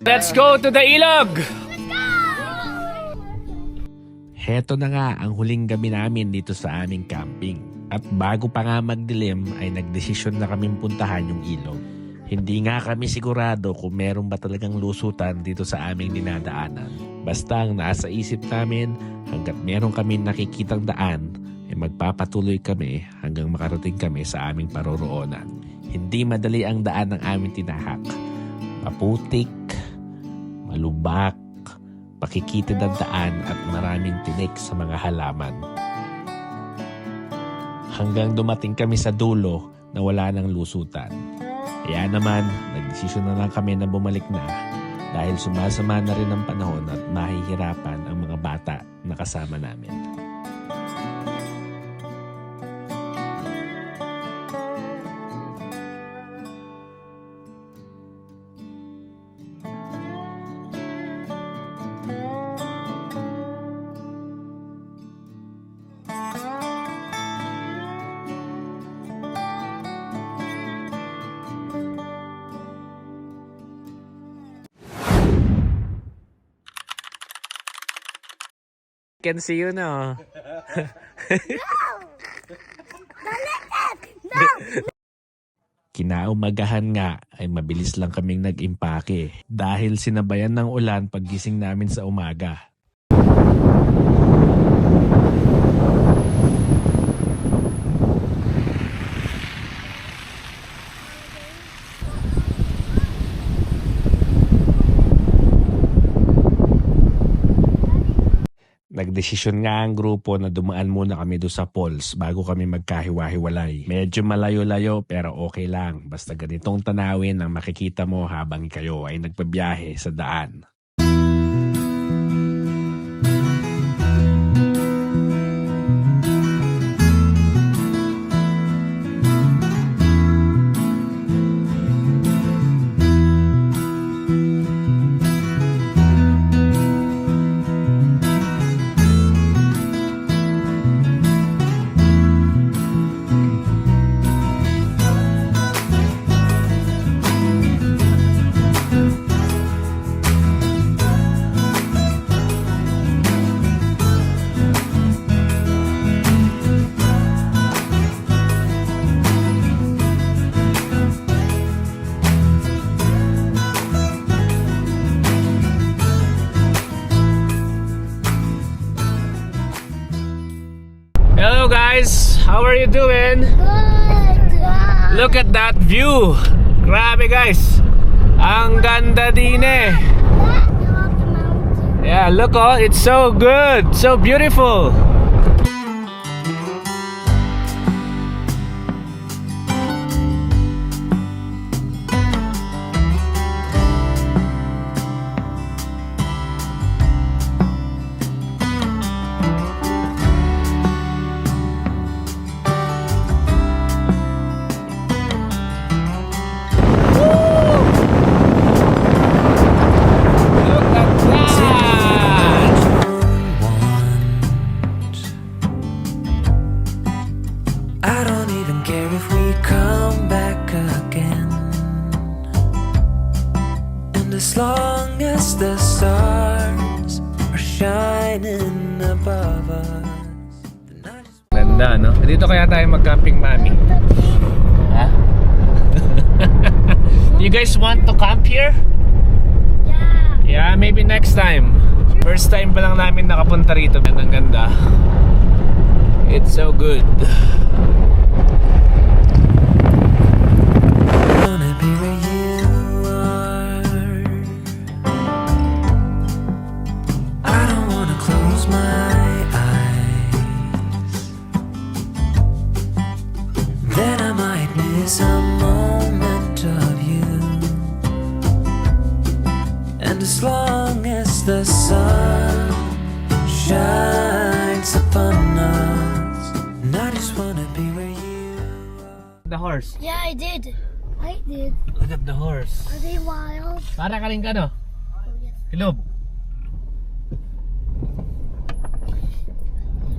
Let's go to the ilog! Heto na nga ang huling gabi namin dito sa aming camping. At bago pa nga magdilim ay nagdesisyon na kaming puntahan yung ilog. Hindi nga kami sigurado kung meron ba talagang lusutan dito sa aming dinadaanan. Basta ang nasa isip namin, hanggat meron kami nakikitang daan, ay magpapatuloy kami hanggang makarating kami sa aming paroroonan. Hindi madali ang daan ng aming tinahak. Maputik, malubak, pakikitid ang daan at maraming tinik sa mga halaman. Hanggang dumating kami sa dulo na wala ng lusutan. Kaya naman, nagdesisyon na lang kami na bumalik na dahil sumasama na rin ang panahon at mahihirapan ang mga bata na kasama namin. Can see you now. Kinaumagahan nga ay mabilis lang kaming nag-impake dahil sinabayan ng ulan paggising namin sa umaga. Nagdesisyon nga ang grupo na dumaan muna kami doon sa falls bago kami magkahiwa-hiwalay. Medyo malayo-layo pero okay lang. Basta ganitong tanawin ang makikita mo habang kayo ay nagbabiyahe sa daan. Hello guys, how are you doing? Good. Look at that view. Grabe guys. Ang ganda din eh. Yeah, look oh, it's so good, so beautiful. As long as the stars are shining above us. Ganda no? Dito kaya tayo mag-camping, mami? Ha? You guys want to camp here? Yeah. Yeah, maybe next time. First time pa lang namin nakapunta rito. Ang ganda. It's so good. Wanna be where you are. I don't wanna close my eyes. Then I might miss a moment of you. And as long as the sun shines upon us, and I just wanna be where you are. The horse. Yeah, I did. Look at the horse. Are they wild? Para ka rin ka no? Oh, yes. Hilob.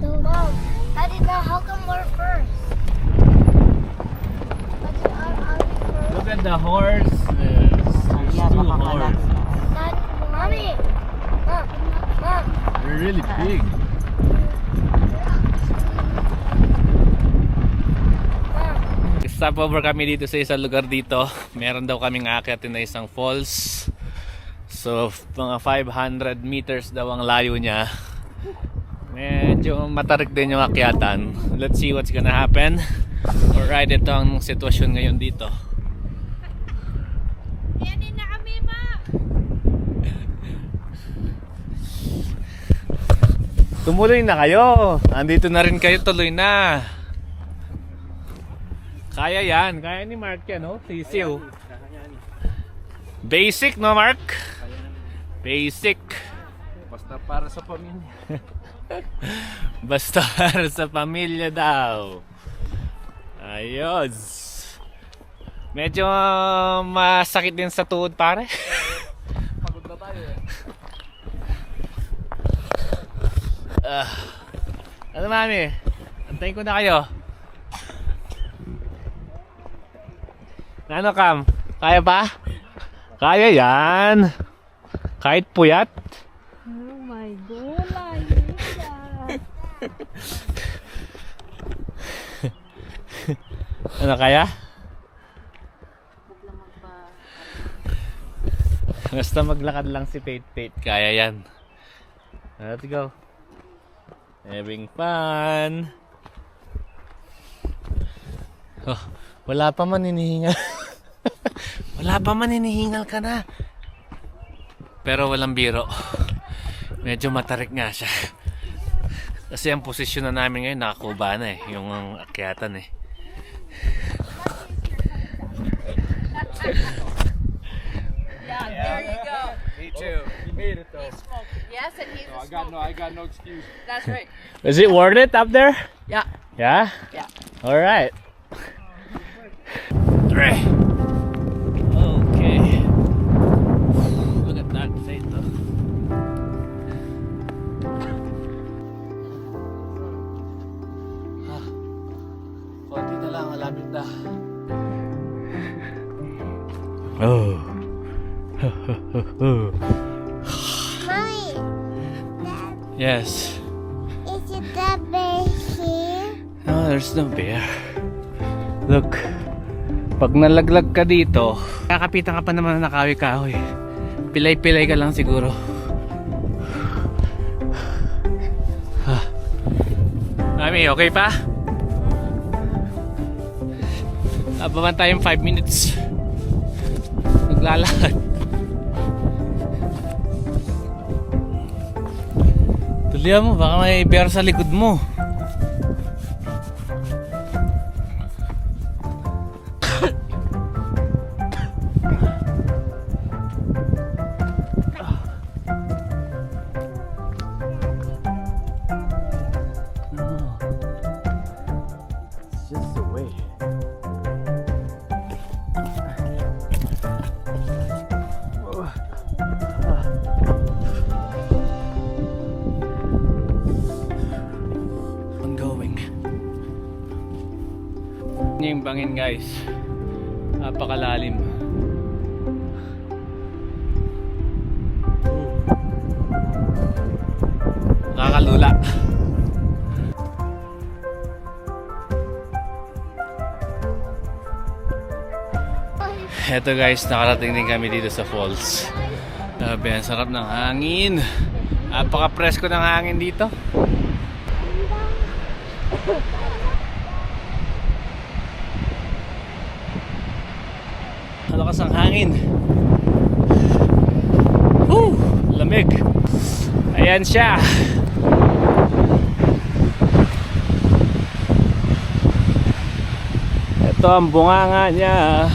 No, Mom. Daddy, now how come we're first? Daddy, are we first? Look at the horse. There's two horses. Stopover kami dito sa isang lugar dito. Meron daw kaming aakyatin na isang falls. So mga 500 meters daw ang layo niya. Medyo matarik din yung akyatan. Let's see what's gonna happen. Alright, ito ang sitwasyon ngayon dito. Yanin na kami, ma! Tumuloy na kayo. Andito na rin kayo, tuloy na. Kaya yan. Kaya ni Mark yan, no? Sisiw. Basic, no, Mark? Basic. Basta para sa pamilya. Basta para sa pamilya daw. Ayos. Medyo masakit din sa tuhod, pare. Pagod na tayo eh. Ano, mami? Antayin ko na kayo. Ano, Cam? Kaya pa? Kaya yan. Kahit puyat. Oh my God, Ano kaya? Basta maglakad lang si Pate. Kaya yan. Let's go. Having fun. Oh, wala pa man hinihingal. Wala pa man hinihingal ka na. Pero walang biro. Medyo matarik nga siya. Kasi ang posisyon na namin ngayon nakakuba na eh. Yung akyatan eh. Yeah, there you go. Me too. You made it though. Yes, and he's a smoker. I got no excuse. That's right. Is it worth it up there? Yeah. Yeah? Yeah. Alright. Okay. Look at that sight though. Konti na lang, malapit na. Oh. Mommy, Yes. is it the bear here? No, there's no bear. Look. Pag nalaglag ka dito, kakapitan ka pa naman na kahoy-kahoy. Pilay-pilay ka lang siguro. Mami, okay pa? Abaman tayong 5 minutes. Naglalakad. Tuloy mo, baka may bear sa likod mo. Just the way. Ongoing. Yung bangin guys. Napakalalim. Nakakalula. Eto guys, nakarating din kami dito sa falls. Grabe, ang sarap ng hangin. Napaka-presko ng hangin dito. Malakas ang hangin. Woo! Lamig. Ayan siya. Ito ang bunganga niya.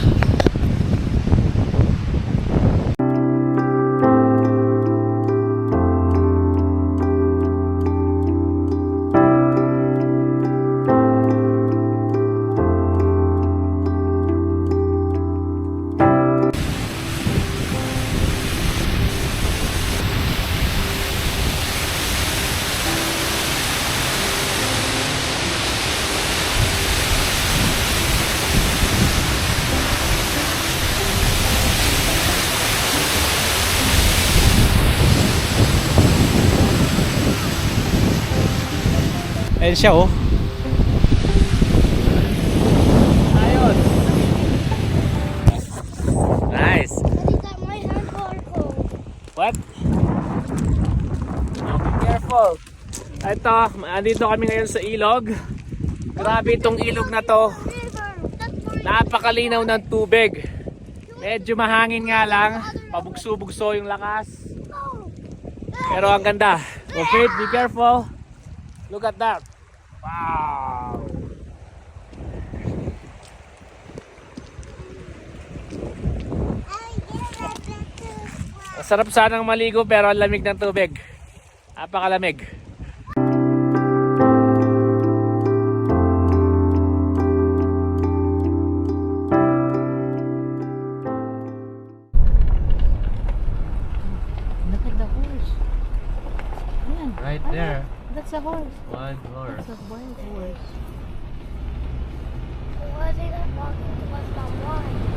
Ayan siya oh. Ayos. What? Be careful. Ito, andito kami ngayon sa ilog. Grabe itong ilog na to. Napakalinaw ng tubig. Medyo mahangin nga lang. Pabugso-bugso yung lakas. Pero ang ganda. So Faith, be careful. Look at that. Wow. Masarap sanang maligo pero ang lamig ng tubig. Napakalamig. Look at the horse. Yan. Right there. That's a horse. One horse. That's a wild horse.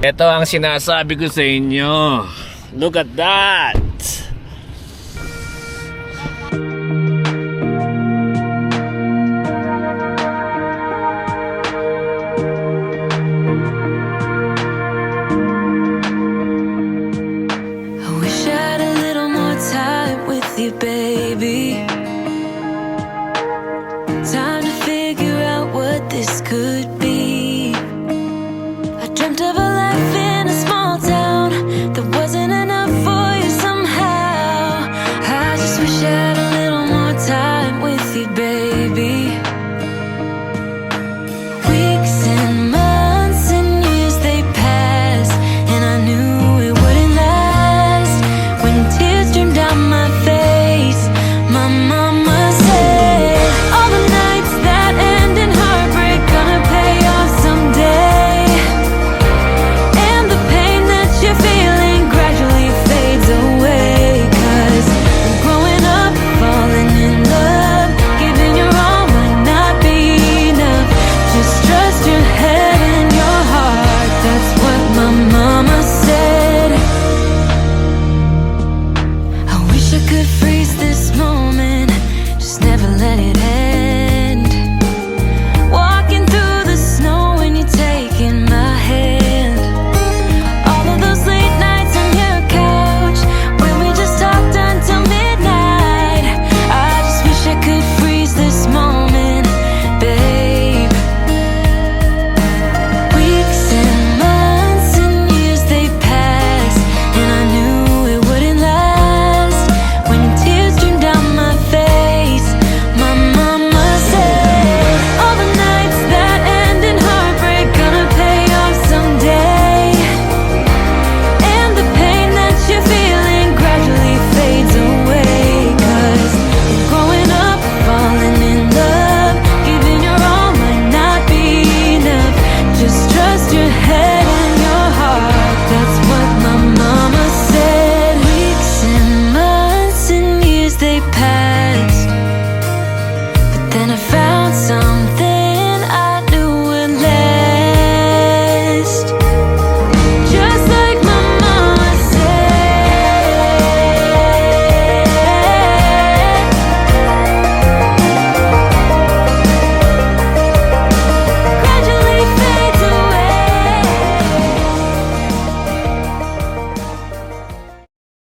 Ito ang sinasabi ko sa inyo. Look at that. I wish I had a little more time with you, baby. Time to figure out what this could